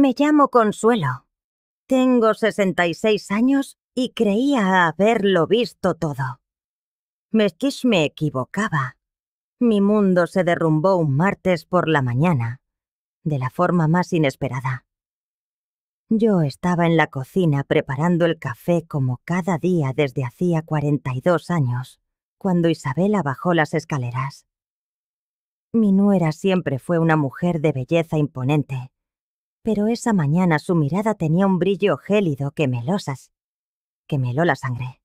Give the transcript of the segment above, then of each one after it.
Me llamo Consuelo. Tengo 66 años y creía haberlo visto todo. Me equivocaba. Mi mundo se derrumbó un martes por la mañana, de la forma más inesperada. Yo estaba en la cocina preparando el café como cada día desde hacía 42 años, cuando Isabela bajó las escaleras. Mi nuera siempre fue una mujer de belleza imponente, pero esa mañana su mirada tenía un brillo gélido que me heló la sangre.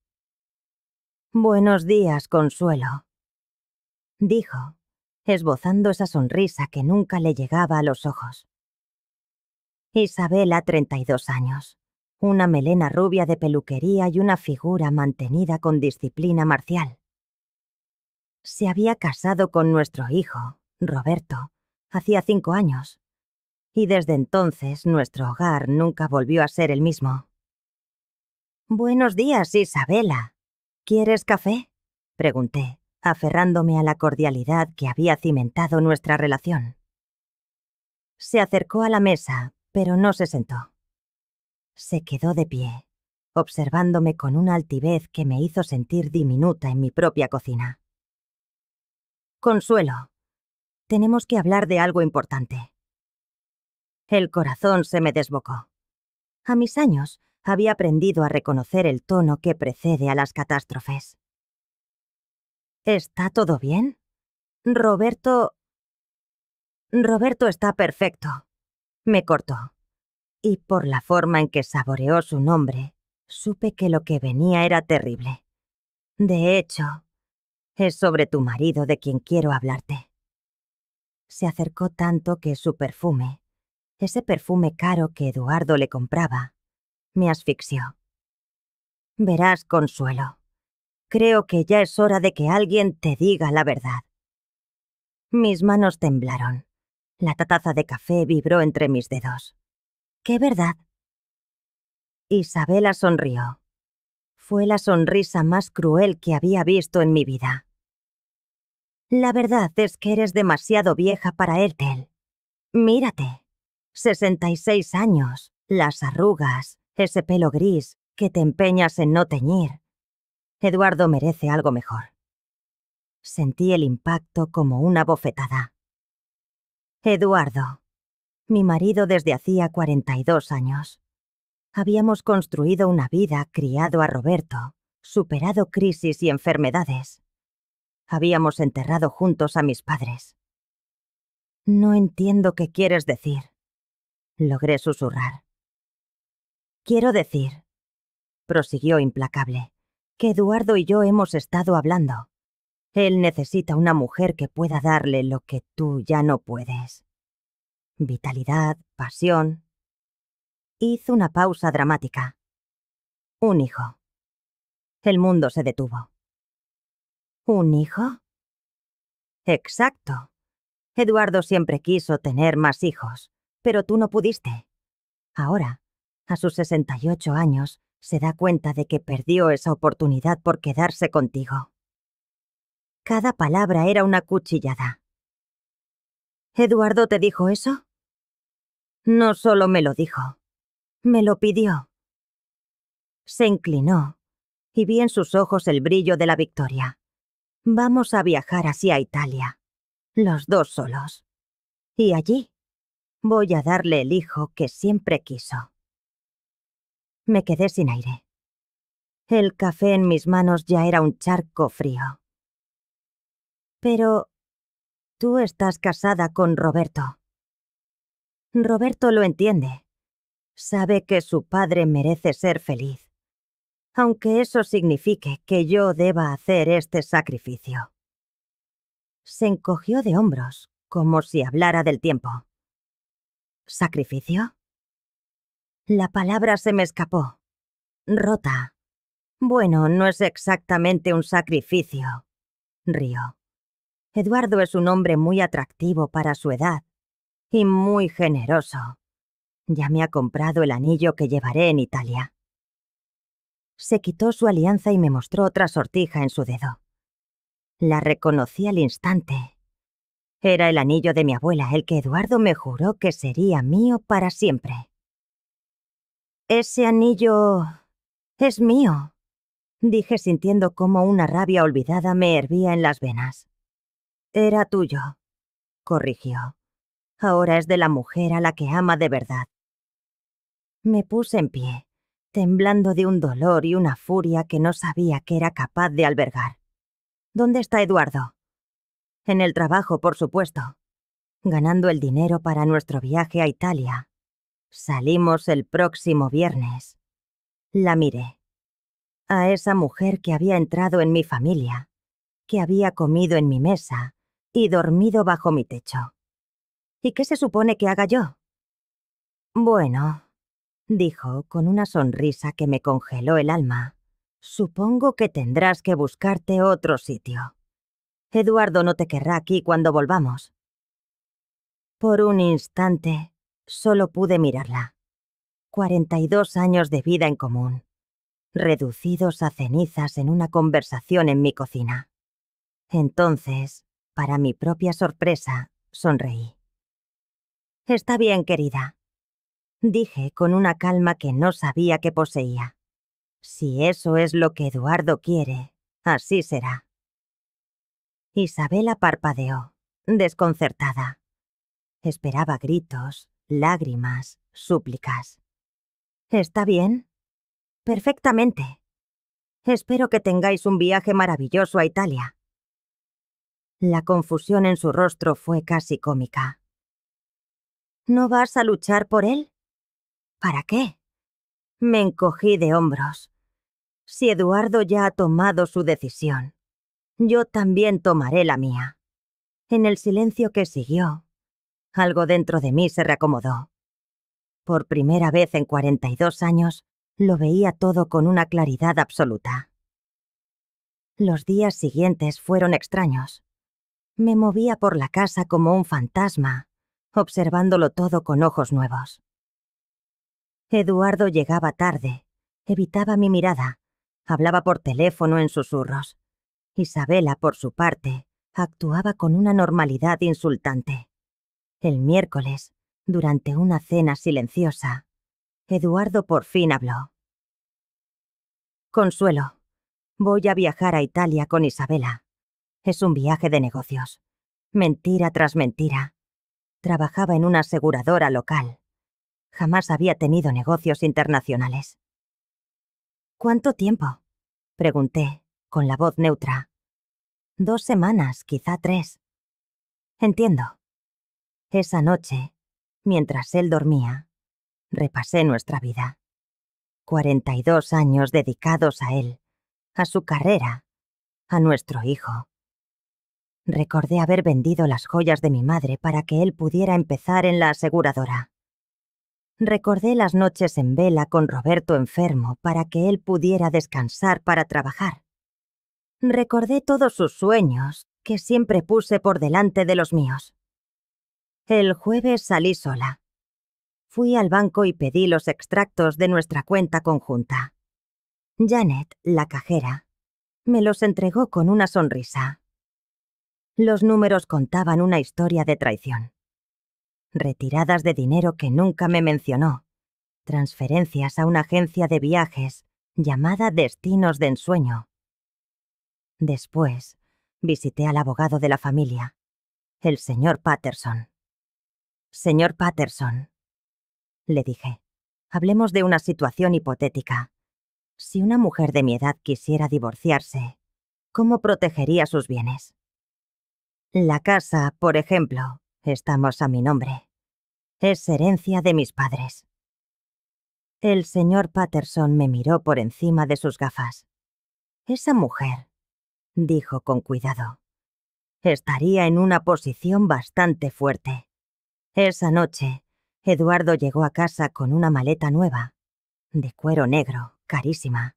«Buenos días, Consuelo», dijo, esbozando esa sonrisa que nunca le llegaba a los ojos. Isabela, 32 años, una melena rubia de peluquería y una figura mantenida con disciplina marcial. Se había casado con nuestro hijo, Roberto, hacía 5 años, y desde entonces nuestro hogar nunca volvió a ser el mismo. «Buenos días, Isabela. ¿Quieres café?», pregunté, aferrándome a la cordialidad que había cimentado nuestra relación. Se acercó a la mesa, pero no se sentó. Se quedó de pie, observándome con una altivez que me hizo sentir diminuta en mi propia cocina. «Consuelo, tenemos que hablar de algo importante». El corazón se me desbocó. A mis años, había aprendido a reconocer el tono que precede a las catástrofes. «¿Está todo bien? Roberto está perfecto», me cortó. Y por la forma en que saboreó su nombre, supe que lo que venía era terrible. «De hecho, es sobre tu marido de quien quiero hablarte». Se acercó tanto que su perfume, ese perfume caro que Eduardo le compraba, me asfixió. «Verás, Consuelo, creo que ya es hora de que alguien te diga la verdad». Mis manos temblaron. La taza de café vibró entre mis dedos. «¿Qué verdad?». Isabela sonrió. Fue la sonrisa más cruel que había visto en mi vida. «La verdad es que eres demasiado vieja para Ethel. Mírate. 66 años, las arrugas, ese pelo gris que te empeñas en no teñir. Eduardo merece algo mejor». Sentí el impacto como una bofetada. Eduardo, mi marido desde hacía 42 años. Habíamos construido una vida, criado a Roberto, superado crisis y enfermedades. Habíamos enterrado juntos a mis padres. «No entiendo qué quieres decir», logré susurrar. «Quiero decir», prosiguió implacable, «que Eduardo y yo hemos estado hablando. Él necesita una mujer que pueda darle lo que tú ya no puedes. Vitalidad, pasión». Hizo una pausa dramática. «Un hijo». El mundo se detuvo. «¿Un hijo?». «Exacto. Eduardo siempre quiso tener más hijos, pero tú no pudiste. Ahora, a sus 68 años, se da cuenta de que perdió esa oportunidad por quedarse contigo». Cada palabra era una cuchillada. «¿Eduardo te dijo eso?». «No solo me lo dijo, me lo pidió». Se inclinó, y vi en sus ojos el brillo de la victoria. «Vamos a viajar hacia Italia, los dos solos. Y allí voy a darle el hijo que siempre quiso». Me quedé sin aire. El café en mis manos ya era un charco frío. «Pero tú estás casada con Roberto». «Roberto lo entiende. Sabe que su padre merece ser feliz, aunque eso signifique que yo deba hacer este sacrificio». Se encogió de hombros, como si hablara del tiempo. «¿Sacrificio?». La palabra se me escapó. Rota. «Bueno, no es exactamente un sacrificio», rió. «Eduardo es un hombre muy atractivo para su edad y muy generoso. Ya me ha comprado el anillo que llevaré en Italia». Se quitó su alianza y me mostró otra sortija en su dedo. La reconocí al instante. Era el anillo de mi abuela, el que Eduardo me juró que sería mío para siempre. Ese anillo es mío, dije sintiendo cómo una rabia olvidada me hervía en las venas. Era tuyo, corrigió. Ahora es de la mujer a la que ama de verdad. Me puse en pie, temblando de un dolor y una furia que no sabía que era capaz de albergar. ¿Dónde está Eduardo? En el trabajo, por supuesto, ganando el dinero para nuestro viaje a Italia. Salimos el próximo viernes. La miré. A esa mujer que había entrado en mi familia, que había comido en mi mesa y dormido bajo mi techo. ¿Y qué se supone que haga yo? Bueno, dijo con una sonrisa que me congeló el alma. Supongo que tendrás que buscarte otro sitio. Eduardo no te querrá aquí cuando volvamos. Por un instante, solo pude mirarla. 42 años de vida en común, reducidos a cenizas en una conversación en mi cocina. Entonces, para mi propia sorpresa, sonreí. Está bien, querida, dije con una calma que no sabía que poseía. Si eso es lo que Eduardo quiere, así será. Isabela parpadeó, desconcertada. Esperaba gritos, lágrimas, súplicas. ¿Está bien? Perfectamente. Espero que tengáis un viaje maravilloso a Italia. La confusión en su rostro fue casi cómica. ¿No vas a luchar por él? ¿Para qué? Me encogí de hombros. Si Eduardo ya ha tomado su decisión, yo también tomaré la mía. En el silencio que siguió, algo dentro de mí se reacomodó. Por primera vez en 42 años, lo veía todo con una claridad absoluta. Los días siguientes fueron extraños. Me movía por la casa como un fantasma, observándolo todo con ojos nuevos. Eduardo llegaba tarde, evitaba mi mirada, hablaba por teléfono en susurros. Isabela, por su parte, actuaba con una normalidad insultante. El miércoles, durante una cena silenciosa, Eduardo por fin habló. Consuelo, voy a viajar a Italia con Isabela. Es un viaje de negocios. Mentira tras mentira. Trabajaba en una aseguradora local. Jamás había tenido negocios internacionales. ¿Cuánto tiempo? Pregunté, con la voz neutra. 2 semanas, quizá 3. Entiendo. Esa noche, mientras él dormía, repasé nuestra vida. 42 años dedicados a él, a su carrera, a nuestro hijo. Recordé haber vendido las joyas de mi madre para que él pudiera empezar en la aseguradora. Recordé las noches en vela con Roberto enfermo para que él pudiera descansar para trabajar. Recordé todos sus sueños, que siempre puse por delante de los míos. El jueves salí sola. Fui al banco y pedí los extractos de nuestra cuenta conjunta. Janet, la cajera, me los entregó con una sonrisa. Los números contaban una historia de traición. Retiradas de dinero que nunca me mencionó. Transferencias a una agencia de viajes llamada Destinos de Ensueño. Después, visité al abogado de la familia, el señor Patterson. Señor Patterson, le dije, hablemos de una situación hipotética. Si una mujer de mi edad quisiera divorciarse, ¿cómo protegería sus bienes? La casa, por ejemplo, estamos a mi nombre. Es herencia de mis padres. El señor Patterson me miró por encima de sus gafas. Esa mujer, dijo con cuidado, estaría en una posición bastante fuerte. Esa noche, Eduardo llegó a casa con una maleta nueva, de cuero negro, carísima.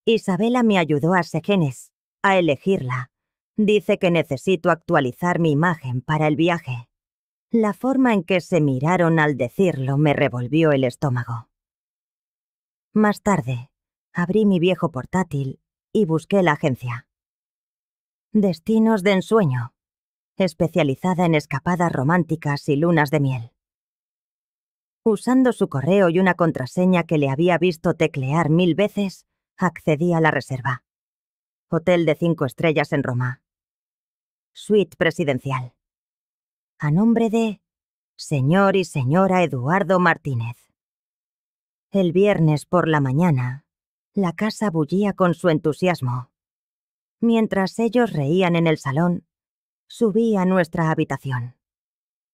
Isabela me ayudó a Segenes, a elegirla. Dice que necesito actualizar mi imagen para el viaje. La forma en que se miraron al decirlo me revolvió el estómago. Más tarde, abrí mi viejo portátil y busqué la agencia. Destinos de Ensueño. especializada en escapadas románticas y lunas de miel. Usando su correo y una contraseña que le había visto teclear 1000 veces, accedí a la reserva. Hotel de 5 estrellas en Roma. Suite presidencial. A nombre de señor y señora Eduardo Martínez. El viernes por la mañana, la casa bullía con su entusiasmo. Mientras ellos reían en el salón, subí a nuestra habitación.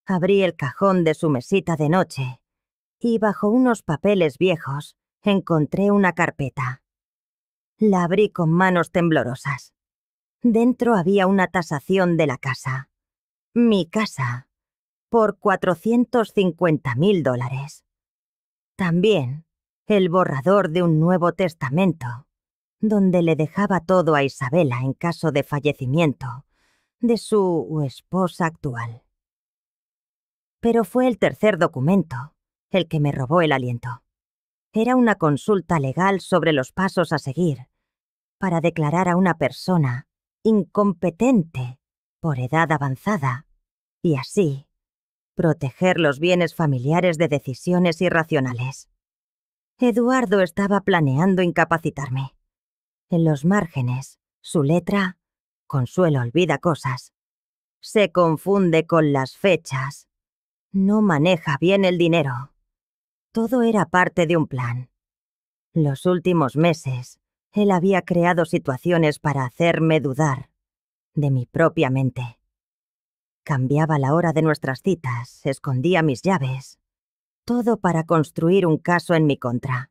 Abrí el cajón de su mesita de noche y bajo unos papeles viejos encontré una carpeta. La abrí con manos temblorosas. Dentro había una tasación de la casa. Mi casa, por $450.000. También el borrador de un Nuevo Testamento, donde le dejaba todo a Isabela en caso de fallecimiento de su esposa actual. Pero fue el tercer documento el que me robó el aliento. Era una consulta legal sobre los pasos a seguir para declarar a una persona incompetente por edad avanzada y así proteger los bienes familiares de decisiones irracionales. Eduardo estaba planeando incapacitarme. En los márgenes, su letra, Consuelo olvida cosas, se confunde con las fechas, no maneja bien el dinero. Todo era parte de un plan. Los últimos meses, él había creado situaciones para hacerme dudar de mi propia mente. Cambiaba la hora de nuestras citas, escondía mis llaves. Todo para construir un caso en mi contra.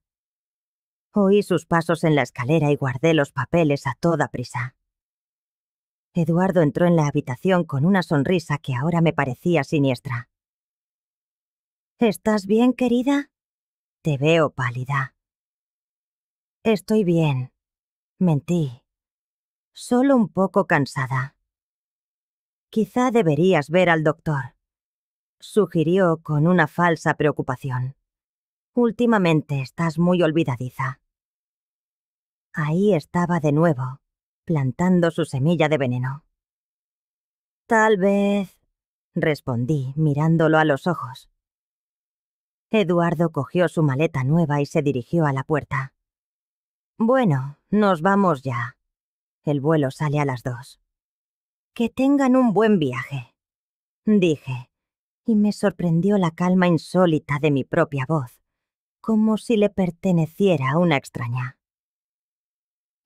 Oí sus pasos en la escalera y guardé los papeles a toda prisa. Eduardo entró en la habitación con una sonrisa que ahora me parecía siniestra. ¿Estás bien, querida? Te veo pálida. Estoy bien. Mentí. Solo un poco cansada. Quizá deberías ver al doctor, sugirió con una falsa preocupación. Últimamente estás muy olvidadiza. Ahí estaba de nuevo, plantando su semilla de veneno. Tal vez, respondí, mirándolo a los ojos. Eduardo cogió su maleta nueva y se dirigió a la puerta. Bueno, nos vamos ya. El vuelo sale a las 2. Que tengan un buen viaje, dije, y me sorprendió la calma insólita de mi propia voz, como si le perteneciera a una extraña.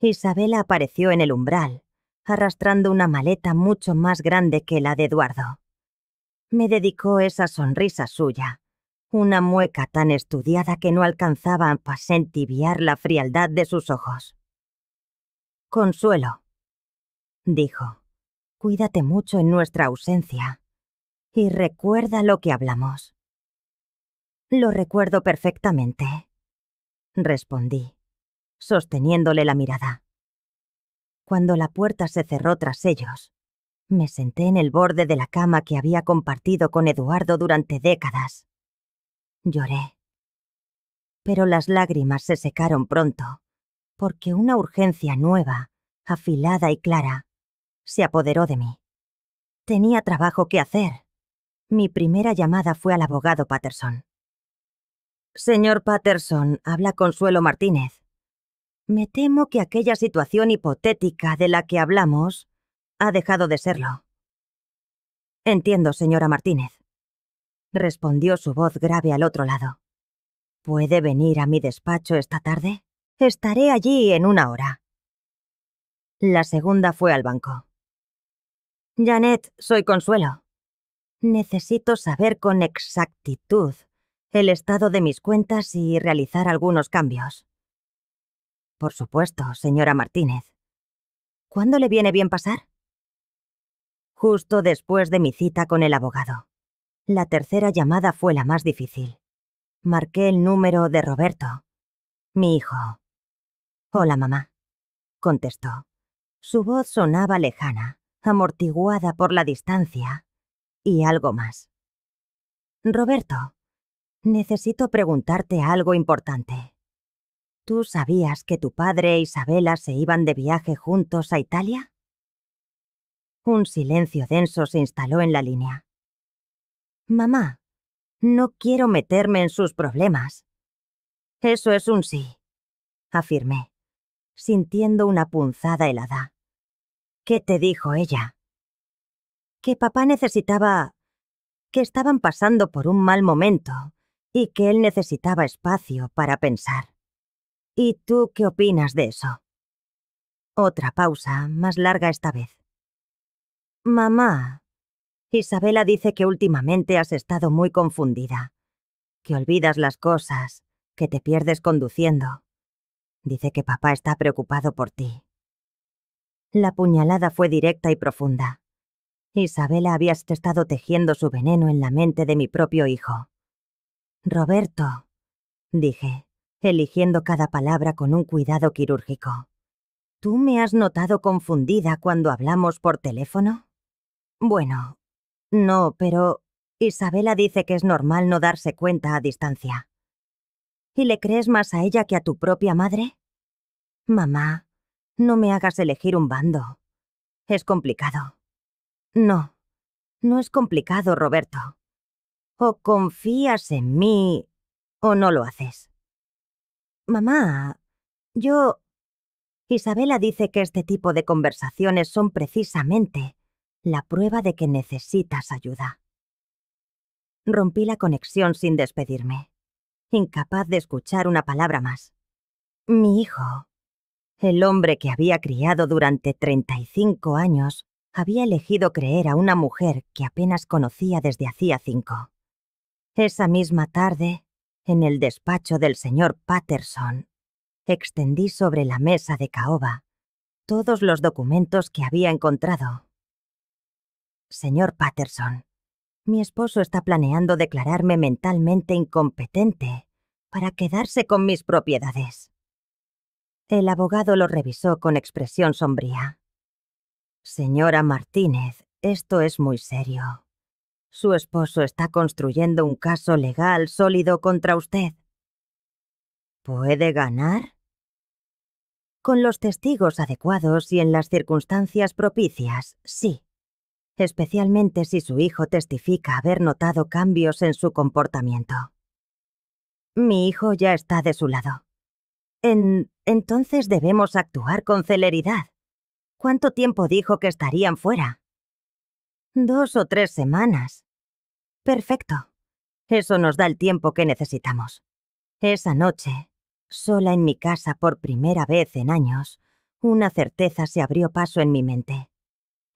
Isabela apareció en el umbral, arrastrando una maleta mucho más grande que la de Eduardo. Me dedicó esa sonrisa suya, una mueca tan estudiada que no alcanzaba a entibiar la frialdad de sus ojos. Consuelo, dijo, cuídate mucho en nuestra ausencia y recuerda lo que hablamos. Lo recuerdo perfectamente, respondí, sosteniéndole la mirada. Cuando la puerta se cerró tras ellos, me senté en el borde de la cama que había compartido con Eduardo durante décadas. Lloré. Pero las lágrimas se secaron pronto, porque una urgencia nueva, afilada y clara, se apoderó de mí. Tenía trabajo que hacer. Mi primera llamada fue al abogado Patterson. Señor Patterson, habla Consuelo Martínez. Me temo que aquella situación hipotética de la que hablamos ha dejado de serlo. Entiendo, señora Martínez, respondió su voz grave al otro lado. ¿Puede venir a mi despacho esta tarde? Estaré allí en 1 hora. La segunda fue al banco. Janet, soy Consuelo. Necesito saber con exactitud el estado de mis cuentas y realizar algunos cambios. Por supuesto, señora Martínez. ¿Cuándo le viene bien pasar? Justo después de mi cita con el abogado. La tercera llamada fue la más difícil. Marqué el número de Roberto, mi hijo. Hola, mamá, contestó. Su voz sonaba lejana, amortiguada por la distancia y algo más. Roberto, necesito preguntarte algo importante. ¿Tú sabías que tu padre e Isabela se iban de viaje juntos a Italia? Un silencio denso se instaló en la línea. Mamá, no quiero meterme en sus problemas. Eso es un sí, afirmé, sintiendo una punzada helada. ¿Qué te dijo ella? Que papá necesitaba... que estaban pasando por un mal momento y que él necesitaba espacio para pensar. ¿Y tú qué opinas de eso? Otra pausa, más larga esta vez. Mamá, Isabela dice que últimamente has estado muy confundida, que olvidas las cosas, que te pierdes conduciendo. Dice que papá está preocupado por ti. La puñalada fue directa y profunda. Isabela había estado tejiendo su veneno en la mente de mi propio hijo. Roberto, dije, eligiendo cada palabra con un cuidado quirúrgico. ¿Tú me has notado confundida cuando hablamos por teléfono? Bueno, no, pero Isabela dice que es normal no darse cuenta a distancia. ¿Y le crees más a ella que a tu propia madre? Mamá, no me hagas elegir un bando. Es complicado. No, no es complicado, Roberto. O confías en mí o no lo haces. Mamá, yo... Isabela dice que este tipo de conversaciones son precisamente la prueba de que necesitas ayuda. Rompí la conexión sin despedirme, incapaz de escuchar una palabra más. Mi hijo, el hombre que había criado durante 35 años, había elegido creer a una mujer que apenas conocía desde hacía 5. Esa misma tarde, en el despacho del señor Patterson, extendí sobre la mesa de caoba todos los documentos que había encontrado. Señor Patterson, mi esposo está planeando declararme mentalmente incompetente para quedarse con mis propiedades. El abogado lo revisó con expresión sombría. Señora Martínez, esto es muy serio. Su esposo está construyendo un caso legal sólido contra usted. ¿Puede ganar? Con los testigos adecuados y en las circunstancias propicias, sí. Especialmente si su hijo testifica haber notado cambios en su comportamiento. Mi hijo ya está de su lado. Entonces debemos actuar con celeridad. ¿Cuánto tiempo dijo que estarían fuera? 2 o 3 semanas. Perfecto. Eso nos da el tiempo que necesitamos. Esa noche, sola en mi casa por primera vez en años, una certeza se abrió paso en mi mente.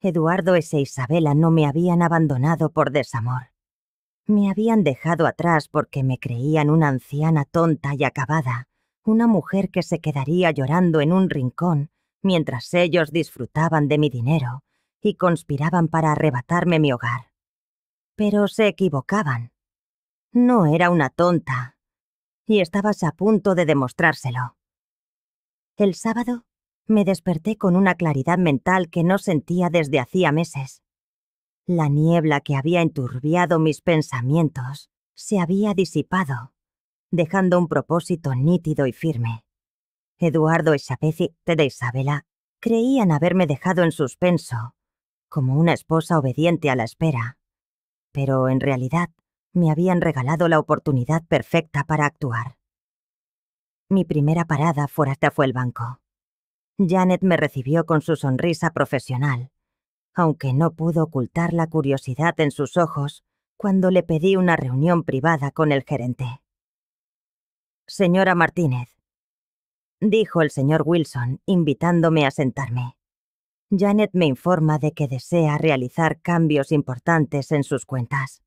Eduardo e Isabela no me habían abandonado por desamor. Me habían dejado atrás porque me creían una anciana tonta y acabada, una mujer que se quedaría llorando en un rincón mientras ellos disfrutaban de mi dinero y conspiraban para arrebatarme mi hogar. Pero se equivocaban. No era una tonta, y estabas a punto de demostrárselo. El sábado me desperté con una claridad mental que no sentía desde hacía meses. La niebla que había enturbiado mis pensamientos se había disipado, dejando un propósito nítido y firme. Eduardo y de Isabela creían haberme dejado en suspenso, como una esposa obediente a la espera, pero en realidad me habían regalado la oportunidad perfecta para actuar. Mi primera parada fue el banco. Janet me recibió con su sonrisa profesional, aunque no pudo ocultar la curiosidad en sus ojos cuando le pedí una reunión privada con el gerente. Señora Martínez, dijo el señor Wilson, invitándome a sentarme. Janet me informa de que desea realizar cambios importantes en sus cuentas.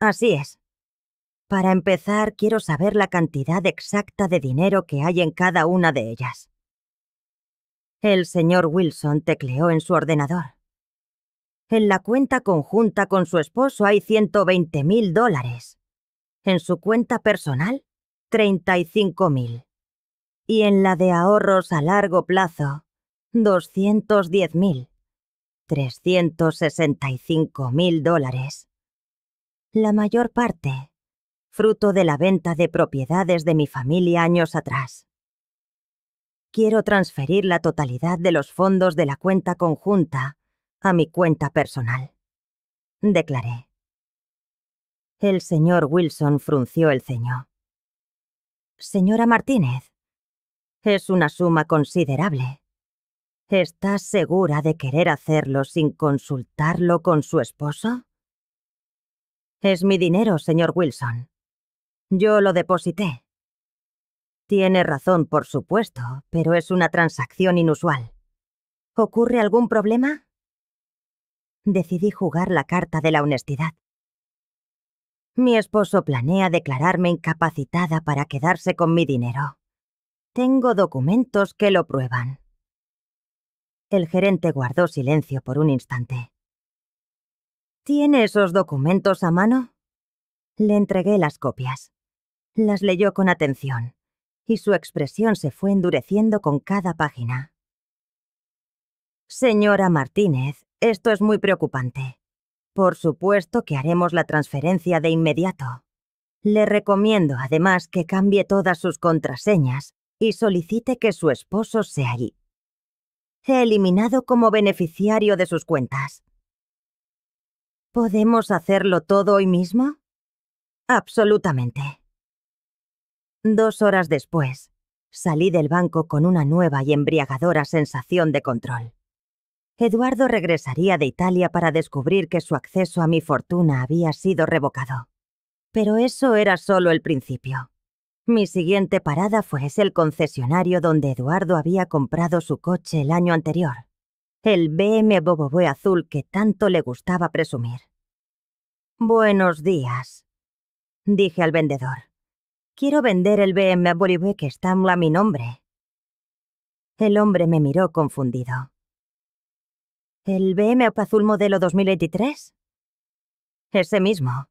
Así es. Para empezar, quiero saber la cantidad exacta de dinero que hay en cada una de ellas. El señor Wilson tecleó en su ordenador. En la cuenta conjunta con su esposo hay $120,000. En su cuenta personal, 35,000. Y en la de ahorros a largo plazo, 210,000. $365,000. La mayor parte, fruto de la venta de propiedades de mi familia años atrás. Quiero transferir la totalidad de los fondos de la cuenta conjunta a mi cuenta personal, declaré. El señor Wilson frunció el ceño. Señora Martínez, es una suma considerable. ¿Estás segura de querer hacerlo sin consultarlo con su esposo? Es mi dinero, señor Wilson. Yo lo deposité. Tiene razón, por supuesto, pero es una transacción inusual. ¿Ocurre algún problema? Decidí jugar la carta de la honestidad. Mi esposo planea declararme incapacitada para quedarse con mi dinero. Tengo documentos que lo prueban. El gerente guardó silencio por un instante. ¿Tiene esos documentos a mano? Le entregué las copias. Las leyó con atención, y su expresión se fue endureciendo con cada página. Señora Martínez, esto es muy preocupante. Por supuesto que haremos la transferencia de inmediato. Le recomiendo, además, que cambie todas sus contraseñas y solicite que su esposo sea allí. He eliminado como beneficiario de sus cuentas. ¿Podemos hacerlo todo hoy mismo? Absolutamente. 2 horas después, salí del banco con una nueva y embriagadora sensación de control. Eduardo regresaría de Italia para descubrir que su acceso a mi fortuna había sido revocado. Pero eso era solo el principio. Mi siguiente parada fue el concesionario donde Eduardo había comprado su coche el año anterior, el BMW azul que tanto le gustaba presumir. «Buenos días», dije al vendedor. «Quiero vender el BMW que está a mi nombre». El hombre me miró confundido. ¿El BMW azul modelo 2023? Ese mismo.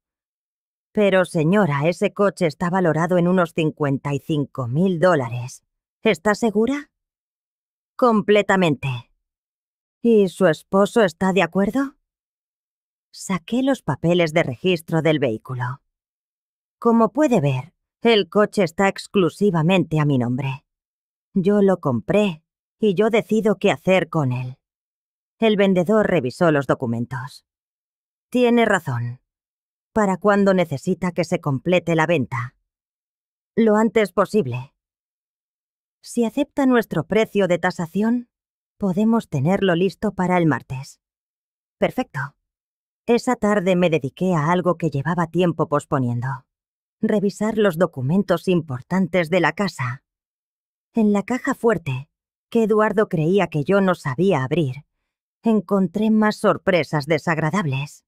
Pero señora, ese coche está valorado en unos $55.000. ¿Está segura? Completamente. ¿Y su esposo está de acuerdo? Saqué los papeles de registro del vehículo. Como puede ver, el coche está exclusivamente a mi nombre. Yo lo compré y yo decido qué hacer con él. El vendedor revisó los documentos. Tiene razón. ¿Para cuándo necesita que se complete la venta? Lo antes posible. Si acepta nuestro precio de tasación, podemos tenerlo listo para el martes. Perfecto. Esa tarde me dediqué a algo que llevaba tiempo posponiendo. Revisar los documentos importantes de la casa. En la caja fuerte, que Eduardo creía que yo no sabía abrir, encontré más sorpresas desagradables.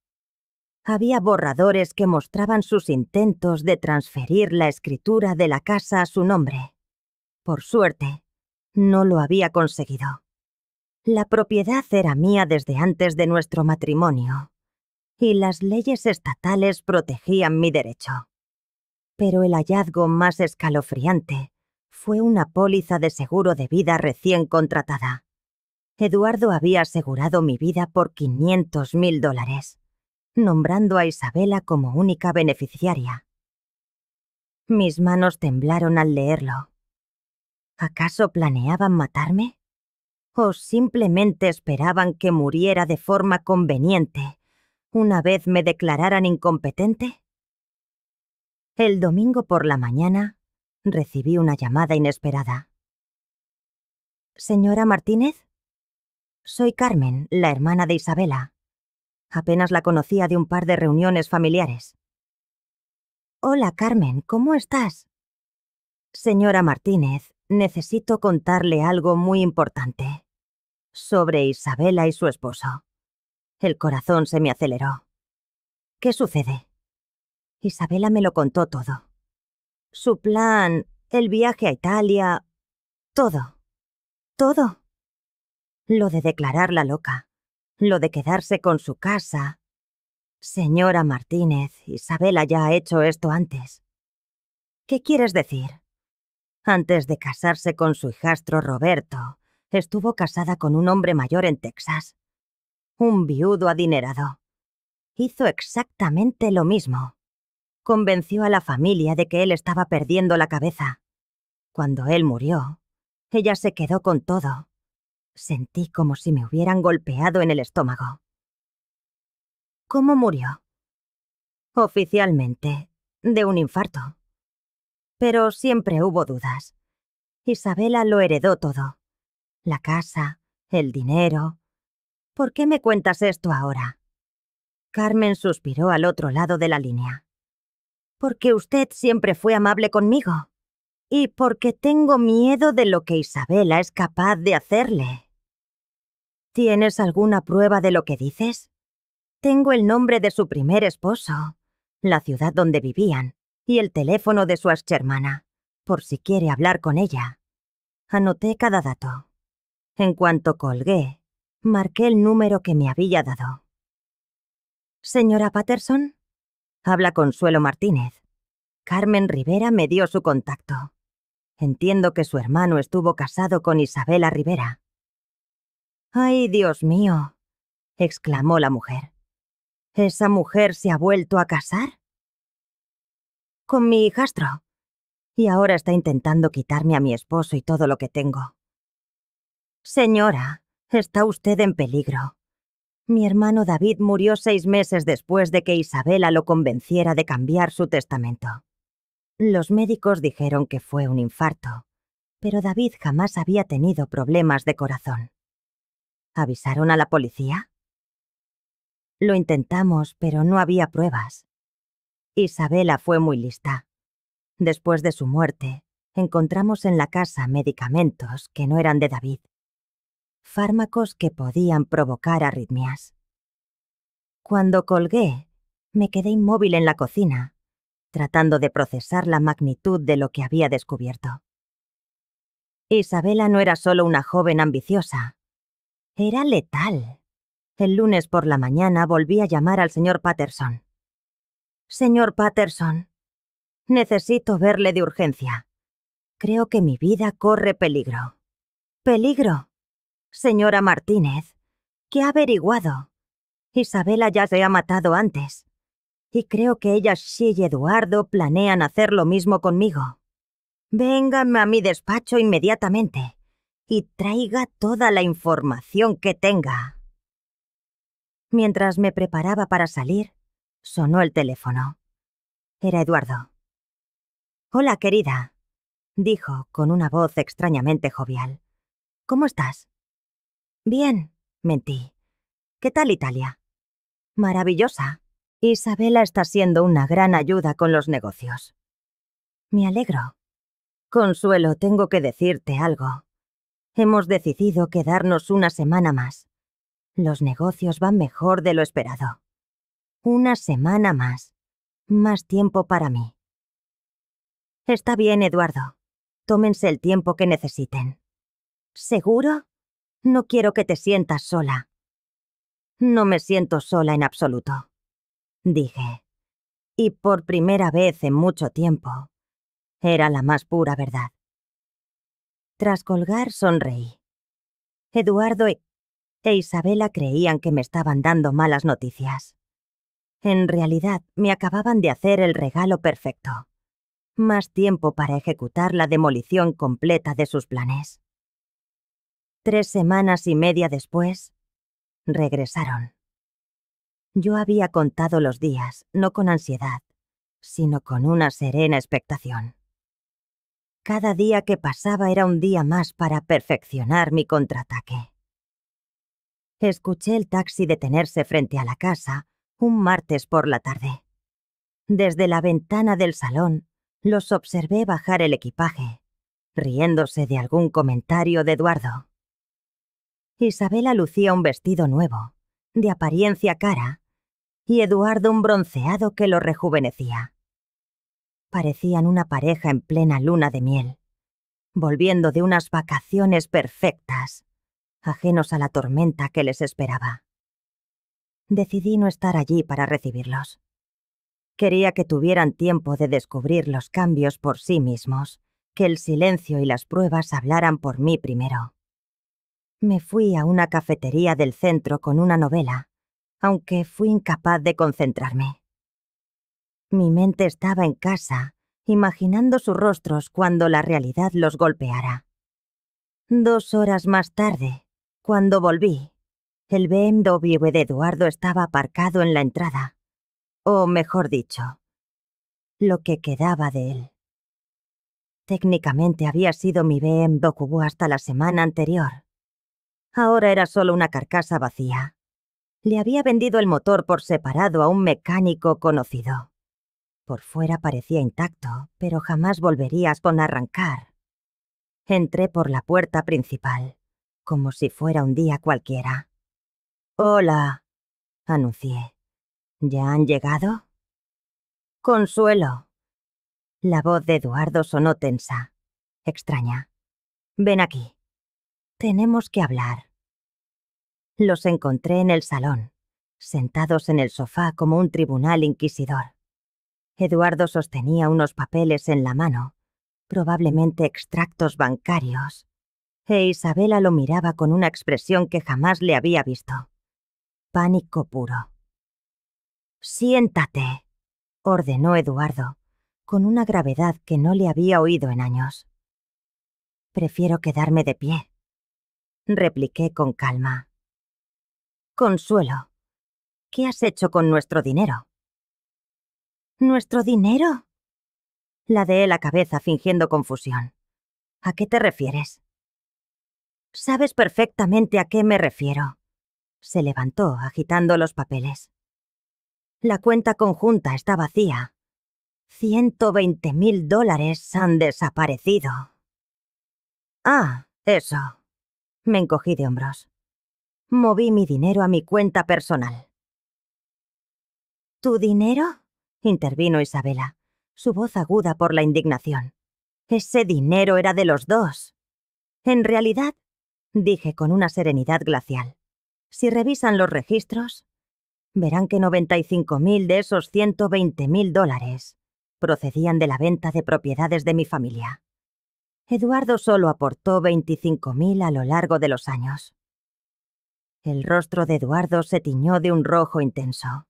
Había borradores que mostraban sus intentos de transferir la escritura de la casa a su nombre. Por suerte, no lo había conseguido. La propiedad era mía desde antes de nuestro matrimonio, y las leyes estatales protegían mi derecho. Pero el hallazgo más escalofriante fue una póliza de seguro de vida recién contratada. Eduardo había asegurado mi vida por $500.000, nombrando a Isabela como única beneficiaria. Mis manos temblaron al leerlo. ¿Acaso planeaban matarme? ¿O simplemente esperaban que muriera de forma conveniente una vez me declararan incompetente? El domingo por la mañana recibí una llamada inesperada. ¿Señora Martínez? Soy Carmen, la hermana de Isabela. Apenas la conocía de un par de reuniones familiares. Hola, Carmen, ¿cómo estás? Señora Martínez, necesito contarle algo muy importante. Sobre Isabela y su esposo. El corazón se me aceleró. ¿Qué sucede? Isabela me lo contó todo. Su plan, el viaje a Italia, todo. Todo. Lo de declararla loca. Lo de quedarse con su casa. Señora Martínez, Isabela ya ha hecho esto antes. ¿Qué quieres decir? Antes de casarse con su hijastro Roberto, estuvo casada con un hombre mayor en Texas. Un viudo adinerado. Hizo exactamente lo mismo. Convenció a la familia de que él estaba perdiendo la cabeza. Cuando él murió, ella se quedó con todo. Sentí como si me hubieran golpeado en el estómago. ¿Cómo murió? Oficialmente, de un infarto. Pero siempre hubo dudas. Isabela lo heredó todo. La casa, el dinero. ¿Por qué me cuentas esto ahora? Carmen suspiró al otro lado de la línea. Porque usted siempre fue amable conmigo. Y porque tengo miedo de lo que Isabela es capaz de hacerle. ¿Tienes alguna prueba de lo que dices? Tengo el nombre de su primer esposo, la ciudad donde vivían y el teléfono de su exhermana, por si quiere hablar con ella. Anoté cada dato. En cuanto colgué, marqué el número que me había dado. ¿Señora Patterson? Habla Consuelo Martínez. Carmen Rivera me dio su contacto. Entiendo que su hermano estuvo casado con Isabela Rivera. ¡Ay, Dios mío!, exclamó la mujer. ¿Esa mujer se ha vuelto a casar? Con mi hijastro. Y ahora está intentando quitarme a mi esposo y todo lo que tengo. Señora, está usted en peligro. Mi hermano David murió 6 meses después de que Isabela lo convenciera de cambiar su testamento. Los médicos dijeron que fue un infarto, pero David jamás había tenido problemas de corazón. ¿Avisaron a la policía? Lo intentamos, pero no había pruebas. Isabela fue muy lista. Después de su muerte, encontramos en la casa medicamentos que no eran de David. Fármacos que podían provocar arritmias. Cuando colgué, me quedé inmóvil en la cocina, tratando de procesar la magnitud de lo que había descubierto. Isabela no era solo una joven ambiciosa, era letal. El lunes por la mañana volví a llamar al señor Patterson. Señor Patterson, necesito verle de urgencia. Creo que mi vida corre peligro. ¿Peligro? Señora Martínez, ¿qué ha averiguado? Isabela ya se ha matado antes. Y creo que ella y Eduardo planean hacer lo mismo conmigo. Véngame a mi despacho inmediatamente y traiga toda la información que tenga. Mientras me preparaba para salir, sonó el teléfono. Era Eduardo. «Hola, querida», dijo con una voz extrañamente jovial. «¿Cómo estás?» «Bien», mentí. «¿Qué tal Italia?» «Maravillosa. Isabela está siendo una gran ayuda con los negocios». «Me alegro». «Consuelo, tengo que decirte algo. Hemos decidido quedarnos una semana más. Los negocios van mejor de lo esperado. Una semana más. Más tiempo para mí». «Está bien, Eduardo. Tómense el tiempo que necesiten». «¿Seguro? No quiero que te sientas sola». «No me siento sola en absoluto», dije. Y por primera vez en mucho tiempo, era la más pura verdad. Tras colgar, sonreí. Eduardo e Isabela creían que me estaban dando malas noticias. En realidad, me acababan de hacer el regalo perfecto. Más tiempo para ejecutar la demolición completa de sus planes. 3 semanas y media después, regresaron. Yo había contado los días, no con ansiedad, sino con una serena expectación. Cada día que pasaba era un día más para perfeccionar mi contraataque. Escuché el taxi detenerse frente a la casa un martes por la tarde. Desde la ventana del salón, los observé bajar el equipaje, riéndose de algún comentario de Eduardo. Isabela lucía un vestido nuevo, de apariencia cara, y Eduardo un bronceado que lo rejuvenecía. Parecían una pareja en plena luna de miel, volviendo de unas vacaciones perfectas, ajenos a la tormenta que les esperaba. Decidí no estar allí para recibirlos. Quería que tuvieran tiempo de descubrir los cambios por sí mismos, que el silencio y las pruebas hablaran por mí primero. Me fui a una cafetería del centro con una novela, aunque fui incapaz de concentrarme. Mi mente estaba en casa, imaginando sus rostros cuando la realidad los golpeara. 2 horas más tarde, Cuando volví, el BMW de Eduardo estaba aparcado en la entrada. O mejor dicho, lo que quedaba de él. Técnicamente había sido mi BMW hasta la semana anterior. Ahora era solo una carcasa vacía. Le había vendido el motor por separado a un mecánico conocido. Por fuera parecía intacto, pero jamás volverías con arrancar. Entré por la puerta principal, como si fuera un día cualquiera. «Hola», anuncié. «¿Ya han llegado?» «Consuelo». La voz de Eduardo sonó tensa, extraña. «Ven aquí. Tenemos que hablar». Los encontré en el salón, sentados en el sofá como un tribunal inquisidor. Eduardo sostenía unos papeles en la mano, probablemente extractos bancarios, e Isabela lo miraba con una expresión que jamás le había visto. Pánico puro. «Siéntate», ordenó Eduardo, con una gravedad que no le había oído en años. «Prefiero quedarme de pie», repliqué con calma. «Consuelo, ¿qué has hecho con nuestro dinero?» «¿Nuestro dinero?» Ladeé la cabeza fingiendo confusión. «¿A qué te refieres?» «Sabes perfectamente a qué me refiero». Se levantó, agitando los papeles. «La cuenta conjunta está vacía. $120.000 han desaparecido». «Ah, eso». Me encogí de hombros. «Moví mi dinero a mi cuenta personal». «¿Tu dinero?», intervino Isabela, su voz aguda por la indignación. «Ese dinero era de los dos». «En realidad», dije con una serenidad glacial, «si revisan los registros, verán que 95.000 de esos $120.000 procedían de la venta de propiedades de mi familia. Eduardo solo aportó 25.000 a lo largo de los años». El rostro de Eduardo se tiñó de un rojo intenso.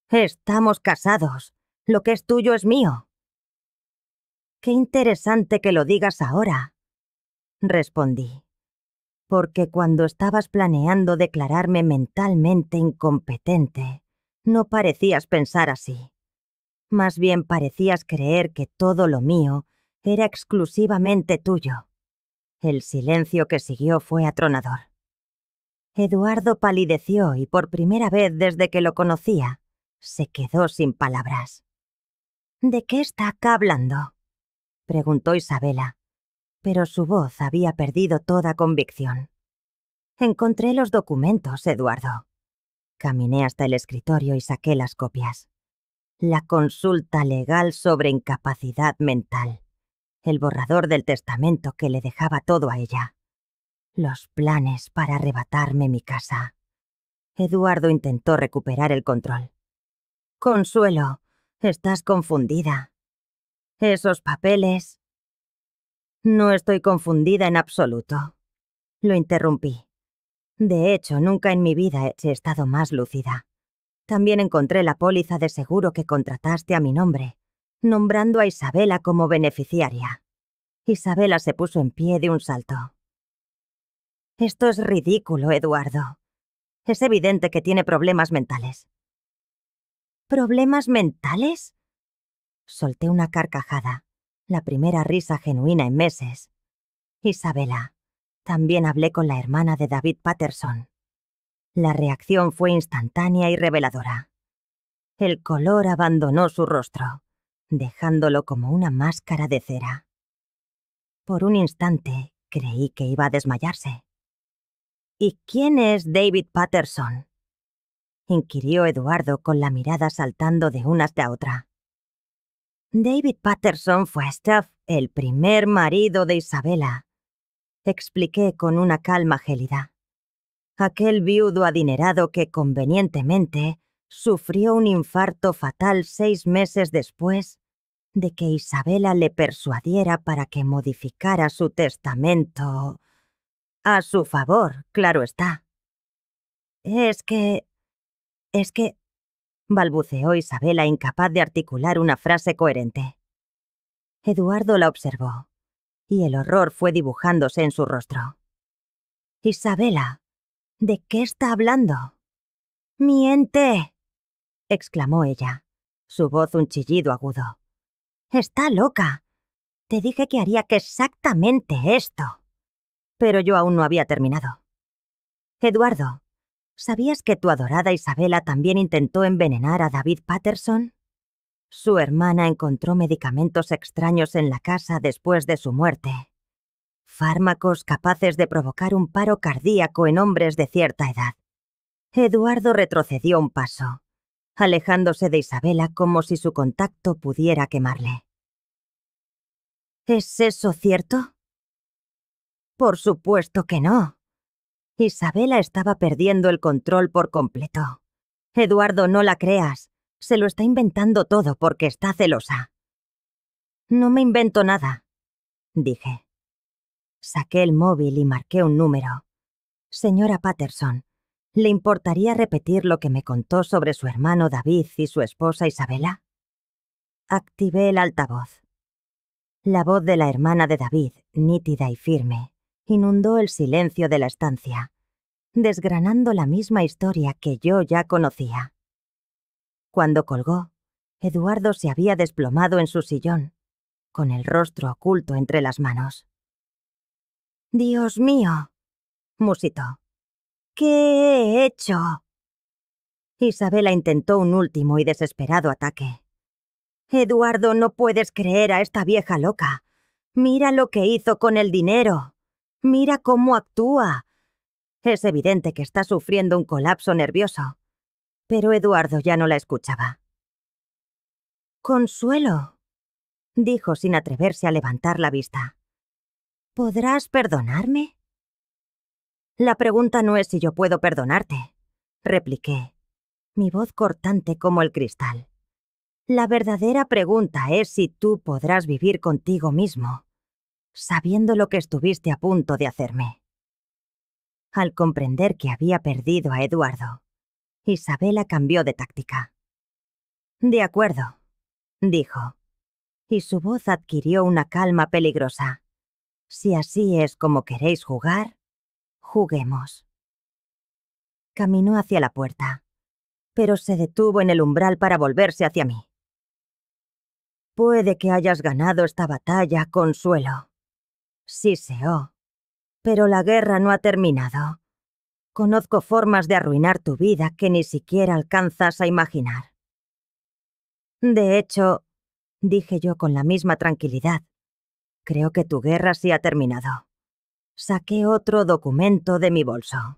«Estamos casados. Lo que es tuyo es mío». «Qué interesante que lo digas ahora», respondí. «Porque cuando estabas planeando declararme mentalmente incompetente, no parecías pensar así. Más bien parecías creer que todo lo mío era exclusivamente tuyo». El silencio que siguió fue atronador. Eduardo palideció y por primera vez desde que lo conocía, se quedó sin palabras. «¿De qué está acá hablando?», preguntó Isabela, pero su voz había perdido toda convicción. «Encontré los documentos, Eduardo». Caminé hasta el escritorio y saqué las copias. La consulta legal sobre incapacidad mental. El borrador del testamento que le dejaba todo a ella. Los planes para arrebatarme mi casa. Eduardo intentó recuperar el control. «Consuelo, estás confundida. Esos papeles...» «No estoy confundida en absoluto», lo interrumpí. «De hecho, nunca en mi vida he estado más lúcida. También encontré la póliza de seguro que contrataste a mi nombre, nombrando a Isabela como beneficiaria». Isabela se puso en pie de un salto. «Esto es ridículo, Eduardo. Es evidente que tiene problemas mentales». «¿Problemas mentales?». Solté una carcajada, la primera risa genuina en meses. «Isabela, también hablé con la hermana de David Patterson». La reacción fue instantánea y reveladora. El color abandonó su rostro, dejándolo como una máscara de cera. Por un instante creí que iba a desmayarse. «¿Y quién es David Patterson?», inquirió Eduardo con la mirada saltando de una hasta otra. «David Patterson fue Steph, el primer marido de Isabela», expliqué con una calma gélida. «Aquel viudo adinerado que convenientemente sufrió un infarto fatal 6 meses después de que Isabela le persuadiera para que modificara su testamento a su favor, claro está». Es que... balbuceó Isabela, incapaz de articular una frase coherente. Eduardo la observó, y el horror fue dibujándose en su rostro. Isabela, ¿de qué está hablando? ¡Miente!, exclamó ella, su voz un chillido agudo. Está loca. Te dije que haría que exactamente esto. Pero yo aún no había terminado. Eduardo, ¿sabías que tu adorada Isabela también intentó envenenar a David Patterson? Su hermana encontró medicamentos extraños en la casa después de su muerte. Fármacos capaces de provocar un paro cardíaco en hombres de cierta edad. Eduardo retrocedió un paso, alejándose de Isabela como si su contacto pudiera quemarle. ¿Es eso cierto? Por supuesto que no. Isabela estaba perdiendo el control por completo. Eduardo, no la creas. Se lo está inventando todo porque está celosa. No me invento nada, dije. Saqué el móvil y marqué un número. Señora Patterson, ¿le importaría repetir lo que me contó sobre su hermano David y su esposa Isabela? Activé el altavoz. La voz de la hermana de David, nítida y firme, inundó el silencio de la estancia, desgranando la misma historia que yo ya conocía. Cuando colgó, Eduardo se había desplomado en su sillón, con el rostro oculto entre las manos. «Dios mío», musitó. «¿Qué he hecho?» Isabela intentó un último y desesperado ataque. «Eduardo, no puedes creer a esta vieja loca. Mira lo que hizo con el dinero. Mira cómo actúa. Es evidente que está sufriendo un colapso nervioso». Pero Eduardo ya no la escuchaba. «Consuelo», dijo sin atreverse a levantar la vista. «¿Podrás perdonarme?» «La pregunta no es si yo puedo perdonarte», repliqué, mi voz cortante como el cristal. «La verdadera pregunta es si tú podrás vivir contigo mismo, sabiendo lo que estuviste a punto de hacerme». Al comprender que había perdido a Eduardo, Isabela cambió de táctica. «De acuerdo», dijo, y su voz adquirió una calma peligrosa. «Si así es como queréis jugar, juguemos». Caminó hacia la puerta, pero se detuvo en el umbral para volverse hacia mí. «Puede que hayas ganado esta batalla, Consuelo», siseó, «pero la guerra no ha terminado. Conozco formas de arruinar tu vida que ni siquiera alcanzas a imaginar». «De hecho», dije yo con la misma tranquilidad, «creo que tu guerra sí ha terminado». Saqué otro documento de mi bolso.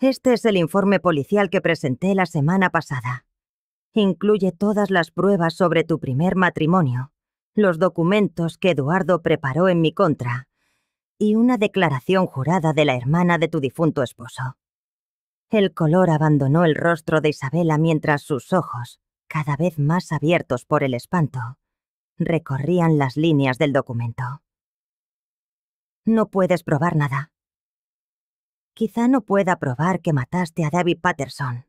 «Este es el informe policial que presenté la semana pasada. Incluye todas las pruebas sobre tu primer matrimonio, los documentos que Eduardo preparó en mi contra y una declaración jurada de la hermana de tu difunto esposo». El color abandonó el rostro de Isabela mientras sus ojos, cada vez más abiertos por el espanto, recorrían las líneas del documento. «No puedes probar nada». «Quizá no pueda probar que mataste a David Patterson»,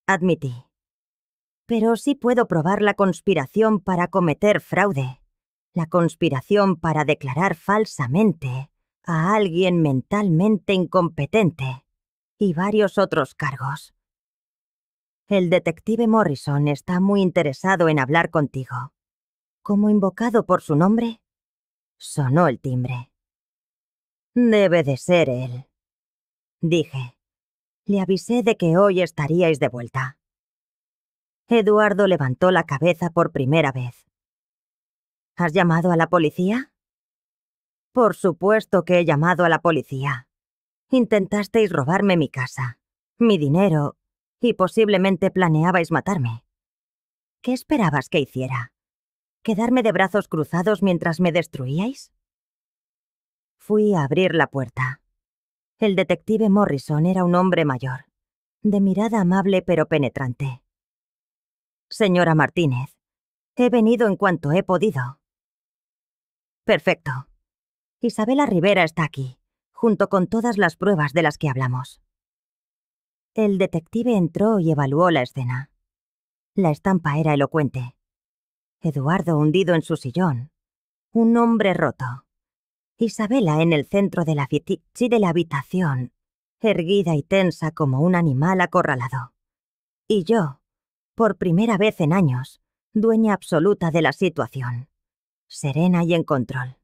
admití. «Pero sí puedo probar la conspiración para cometer fraude, la conspiración para declarar falsamente a alguien mentalmente incompetente y varios otros cargos. El detective Morrison está muy interesado en hablar contigo». Como invocado por su nombre, sonó el timbre. «Debe de ser él», dije. Le avisé de que hoy estaríais de vuelta. Eduardo levantó la cabeza por primera vez. «¿Has llamado a la policía?» «Por supuesto que he llamado a la policía. Intentasteis robarme mi casa, mi dinero, y posiblemente planeabais matarme. ¿Qué esperabas que hiciera? ¿Quedarme de brazos cruzados mientras me destruíais?» Fui a abrir la puerta. El detective Morrison era un hombre mayor, de mirada amable pero penetrante. «Señora Martínez, he venido en cuanto he podido». «Perfecto. Isabela Rivera está aquí, junto con todas las pruebas de las que hablamos». El detective entró y evaluó la escena. La estampa era elocuente. Eduardo hundido en su sillón. Un hombre roto. Isabela en el centro de la habitación, erguida y tensa como un animal acorralado. Y yo, por primera vez en años, dueña absoluta de la situación, serena y en control.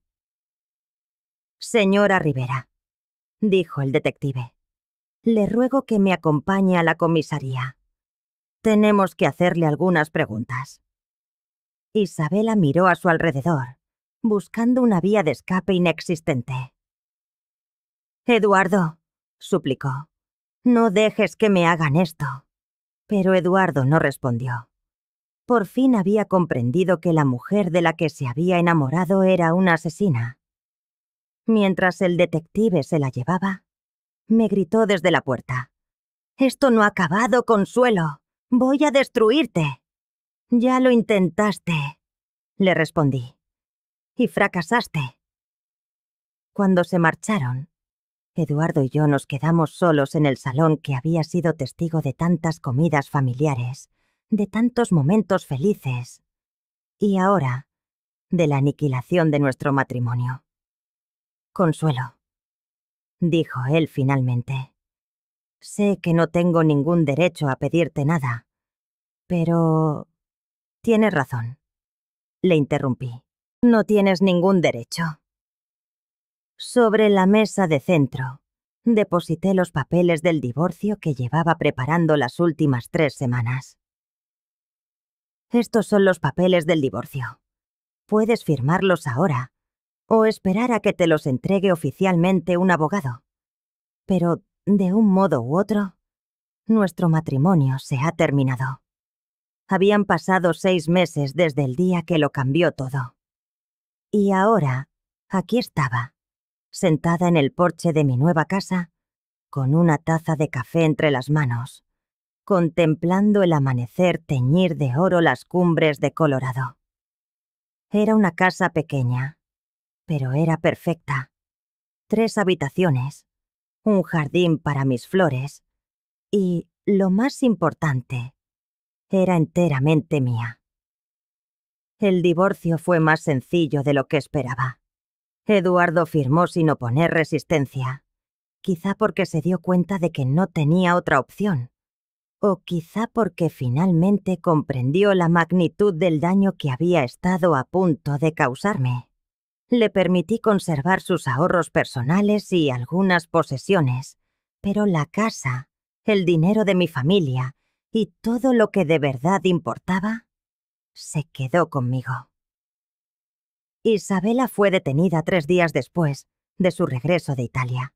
«Señora Rivera», dijo el detective, «le ruego que me acompañe a la comisaría. Tenemos que hacerle algunas preguntas». Isabela miró a su alrededor, buscando una vía de escape inexistente. «Eduardo», suplicó, «no dejes que me hagan esto». Pero Eduardo no respondió. Por fin había comprendido que la mujer de la que se había enamorado era una asesina. Mientras el detective se la llevaba, me gritó desde la puerta: «Esto no ha acabado, Consuelo. Voy a destruirte». «Ya lo intentaste», le respondí, «y fracasaste». Cuando se marcharon, Eduardo y yo nos quedamos solos en el salón que había sido testigo de tantas comidas familiares, de tantos momentos felices, y ahora, de la aniquilación de nuestro matrimonio. «Consuelo», dijo él finalmente, «sé que no tengo ningún derecho a pedirte nada, pero...». «Tienes razón», le interrumpí. «No tienes ningún derecho». Sobre la mesa de centro, deposité los papeles del divorcio que llevaba preparando las últimas 3 semanas. «Estos son los papeles del divorcio. Puedes firmarlos ahora, o esperar a que te los entregue oficialmente un abogado. Pero, de un modo u otro, nuestro matrimonio se ha terminado. Habían pasado 6 meses desde el día que lo cambió todo. Y ahora, aquí estaba, sentada en el porche de mi nueva casa, con una taza de café entre las manos, contemplando el amanecer teñir de oro las cumbres de Colorado. Era una casa pequeña, pero era perfecta. 3 habitaciones, un jardín para mis flores y, lo más importante, era enteramente mía. El divorcio fue más sencillo de lo que esperaba. Eduardo firmó sin oponer resistencia, quizá porque se dio cuenta de que no tenía otra opción, o quizá porque finalmente comprendió la magnitud del daño que había estado a punto de causarme. Le permití conservar sus ahorros personales y algunas posesiones, pero la casa, el dinero de mi familia y todo lo que de verdad importaba, se quedó conmigo. Isabela fue detenida 3 días después de su regreso de Italia.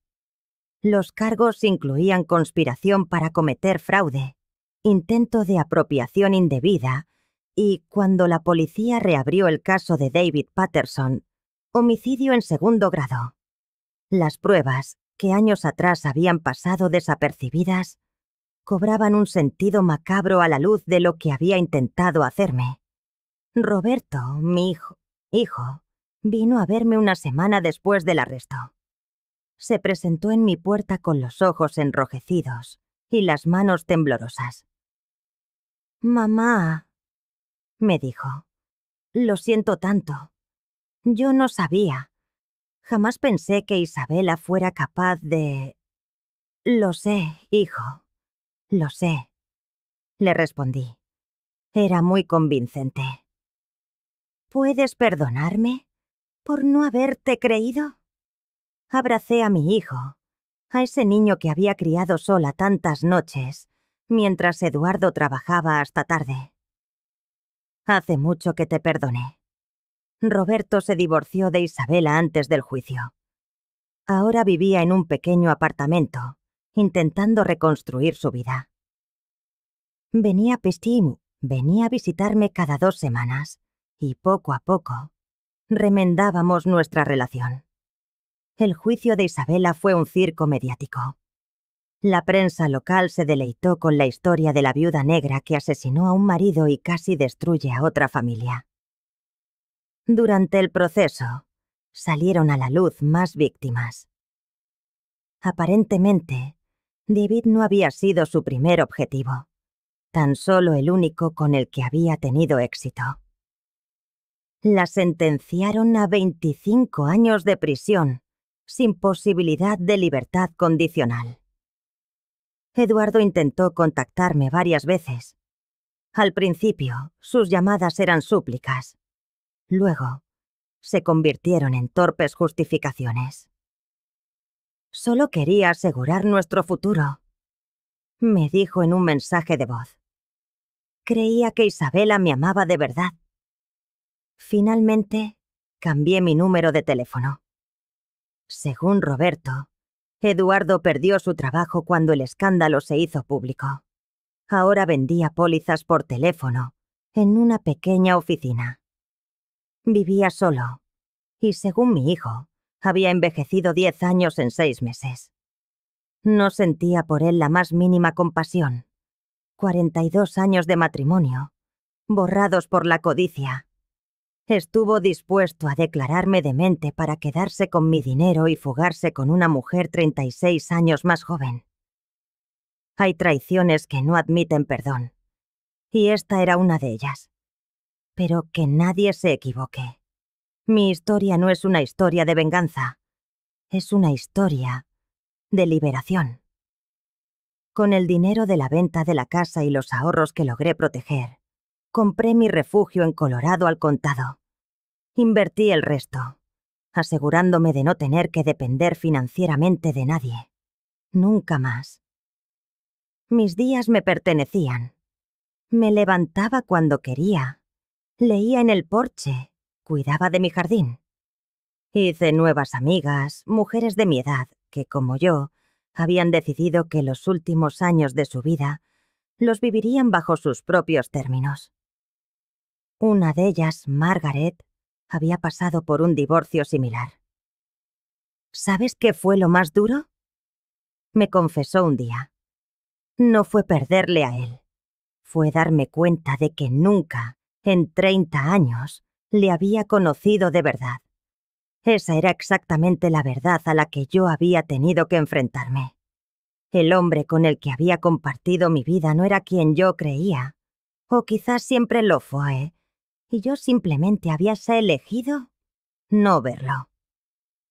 Los cargos incluían conspiración para cometer fraude, intento de apropiación indebida y, cuando la policía reabrió el caso de David Patterson, homicidio en 2º grado. Las pruebas, que años atrás habían pasado desapercibidas, cobraban un sentido macabro a la luz de lo que había intentado hacerme. Roberto, mi hijo, vino a verme una semana después del arresto. Se presentó en mi puerta con los ojos enrojecidos y las manos temblorosas. «Mamá», me dijo, «lo siento tanto. Yo no sabía. Jamás pensé que Isabela fuera capaz de...». «Lo sé, hijo, lo sé», le respondí. Era muy convincente. «¿Puedes perdonarme por no haberte creído?». Abracé a mi hijo, a ese niño que había criado sola tantas noches, mientras Eduardo trabajaba hasta tarde. «Hace mucho que te perdoné. Roberto se divorció de Isabela antes del juicio. Ahora vivía en un pequeño apartamento, intentando reconstruir su vida. Venía a visitarme cada 2 semanas, y poco a poco remendábamos nuestra relación. El juicio de Isabela fue un circo mediático. La prensa local se deleitó con la historia de la viuda negra que asesinó a un marido y casi destruye a otra familia. Durante el proceso, salieron a la luz más víctimas. Aparentemente, David no había sido su primer objetivo, tan solo el único con el que había tenido éxito. La sentenciaron a 25 años de prisión, sin posibilidad de libertad condicional. Eduardo intentó contactarme varias veces. Al principio, sus llamadas eran súplicas. Luego, se convirtieron en torpes justificaciones. Solo quería asegurar nuestro futuro, me dijo en un mensaje de voz. Creía que Isabela me amaba de verdad. Finalmente, cambié mi número de teléfono. Según Roberto, Eduardo perdió su trabajo cuando el escándalo se hizo público. Ahora vendía pólizas por teléfono, en una pequeña oficina. Vivía solo, y según mi hijo, había envejecido 10 años en 6 meses. No sentía por él la más mínima compasión. 42 años de matrimonio, borrados por la codicia. Estuvo dispuesto a declararme demente para quedarse con mi dinero y fugarse con una mujer 36 años más joven. Hay traiciones que no admiten perdón, y esta era una de ellas. Pero que nadie se equivoque. Mi historia no es una historia de venganza, es una historia de liberación. Con el dinero de la venta de la casa y los ahorros que logré proteger, compré mi refugio en Colorado al contado. Invertí el resto, asegurándome de no tener que depender financieramente de nadie. Nunca más. Mis días me pertenecían. Me levantaba cuando quería. Leía en el porche. Cuidaba de mi jardín. Hice nuevas amigas, mujeres de mi edad, que, como yo, habían decidido que los últimos años de su vida los vivirían bajo sus propios términos. Una de ellas, Margaret, había pasado por un divorcio similar. ¿Sabes qué fue lo más duro? Me confesó un día. No fue perderle a él. Fue darme cuenta de que nunca, en 30 años, le había conocido de verdad. Esa era exactamente la verdad a la que yo había tenido que enfrentarme. El hombre con el que había compartido mi vida no era quien yo creía. O quizás siempre lo fue, y yo simplemente había elegido no verlo.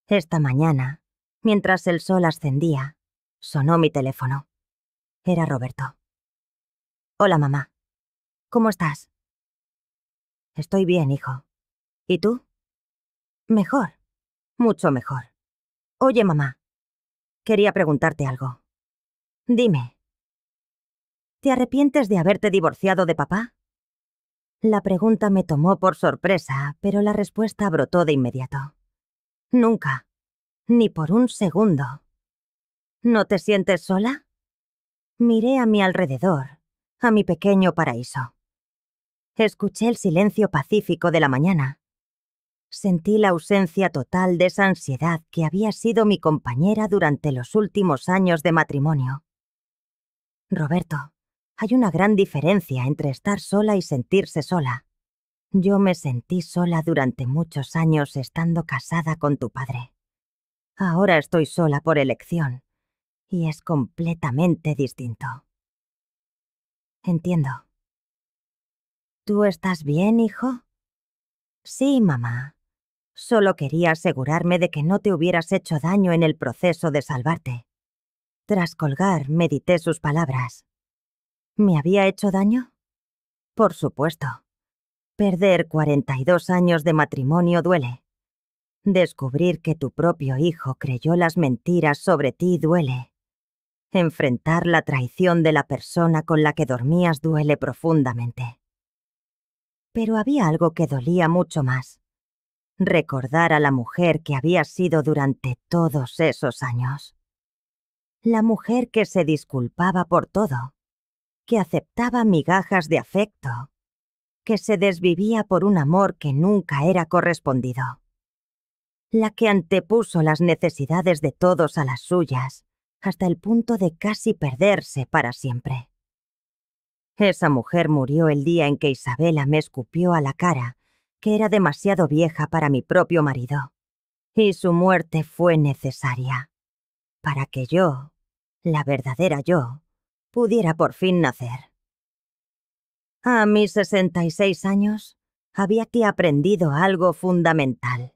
Esta mañana, mientras el sol ascendía, sonó mi teléfono. Era Roberto. Hola, mamá. ¿Cómo estás? Estoy bien, hijo. ¿Y tú? Mejor. Mucho mejor. Oye, mamá. Quería preguntarte algo. Dime. ¿Te arrepientes de haberte divorciado de papá? La pregunta me tomó por sorpresa, pero la respuesta brotó de inmediato. Nunca. Ni por un segundo. ¿No te sientes sola? Miré a mi alrededor, a mi pequeño paraíso. Escuché el silencio pacífico de la mañana. Sentí la ausencia total de esa ansiedad que había sido mi compañera durante los últimos años de matrimonio. Roberto, hay una gran diferencia entre estar sola y sentirse sola. Yo me sentí sola durante muchos años estando casada con tu padre. Ahora estoy sola por elección, y es completamente distinto. Entiendo. ¿Tú estás bien, hijo? Sí, mamá. Solo quería asegurarme de que no te hubieras hecho daño en el proceso de salvarte. Tras colgar, medité sus palabras. ¿Me había hecho daño? Por supuesto. Perder 42 años de matrimonio duele. Descubrir que tu propio hijo creyó las mentiras sobre ti duele. Enfrentar la traición de la persona con la que dormías duele profundamente. Pero había algo que dolía mucho más. Recordar a la mujer que había sido durante todos esos años. La mujer que se disculpaba por todo, que aceptaba migajas de afecto, que se desvivía por un amor que nunca era correspondido. La que antepuso las necesidades de todos a las suyas, hasta el punto de casi perderse para siempre. Esa mujer murió el día en que Isabela me escupió a la cara que era demasiado vieja para mi propio marido. Y su muerte fue necesaria, para que yo, la verdadera yo, pudiera por fin nacer. A mis 66 años, había que aprendido algo fundamental.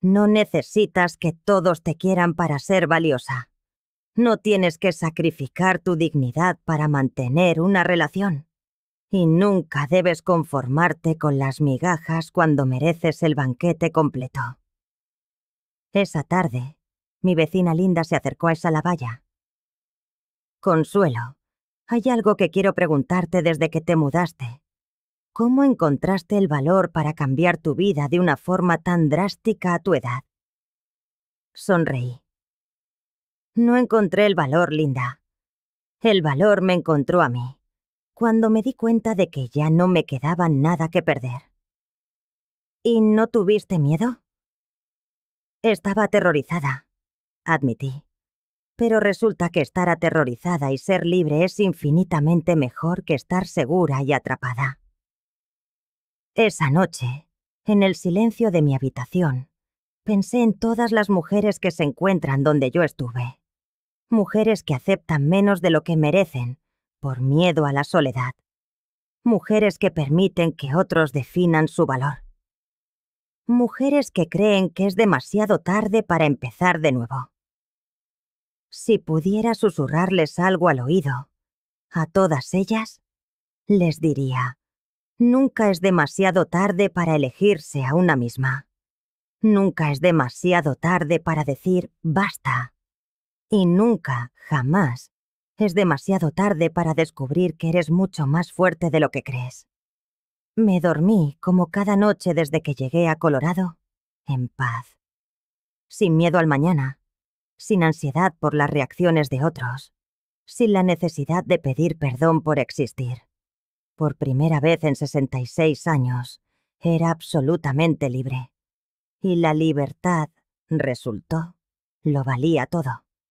No necesitas que todos te quieran para ser valiosa. No tienes que sacrificar tu dignidad para mantener una relación. Y nunca debes conformarte con las migajas cuando mereces el banquete completo. Esa tarde, mi vecina Linda se acercó a esa valla. Consuelo, hay algo que quiero preguntarte desde que te mudaste. ¿Cómo encontraste el valor para cambiar tu vida de una forma tan drástica a tu edad? Sonreí. No encontré el valor, Linda. El valor me encontró a mí, cuando me di cuenta de que ya no me quedaba nada que perder. ¿Y no tuviste miedo? Estaba aterrorizada, admití. Pero resulta que estar aterrorizada y ser libre es infinitamente mejor que estar segura y atrapada. Esa noche, en el silencio de mi habitación, pensé en todas las mujeres que se encuentran donde yo estuve. Mujeres que aceptan menos de lo que merecen, por miedo a la soledad. Mujeres que permiten que otros definan su valor. Mujeres que creen que es demasiado tarde para empezar de nuevo. Si pudiera susurrarles algo al oído, a todas ellas, les diría: nunca es demasiado tarde para elegirse a una misma. Nunca es demasiado tarde para decir basta. Y nunca, jamás, es demasiado tarde para descubrir que eres mucho más fuerte de lo que crees. Me dormí, como cada noche desde que llegué a Colorado, en paz. Sin miedo al mañana, sin ansiedad por las reacciones de otros, sin la necesidad de pedir perdón por existir. Por primera vez en 66 años, era absolutamente libre. Y la libertad, resultó, lo valía todo.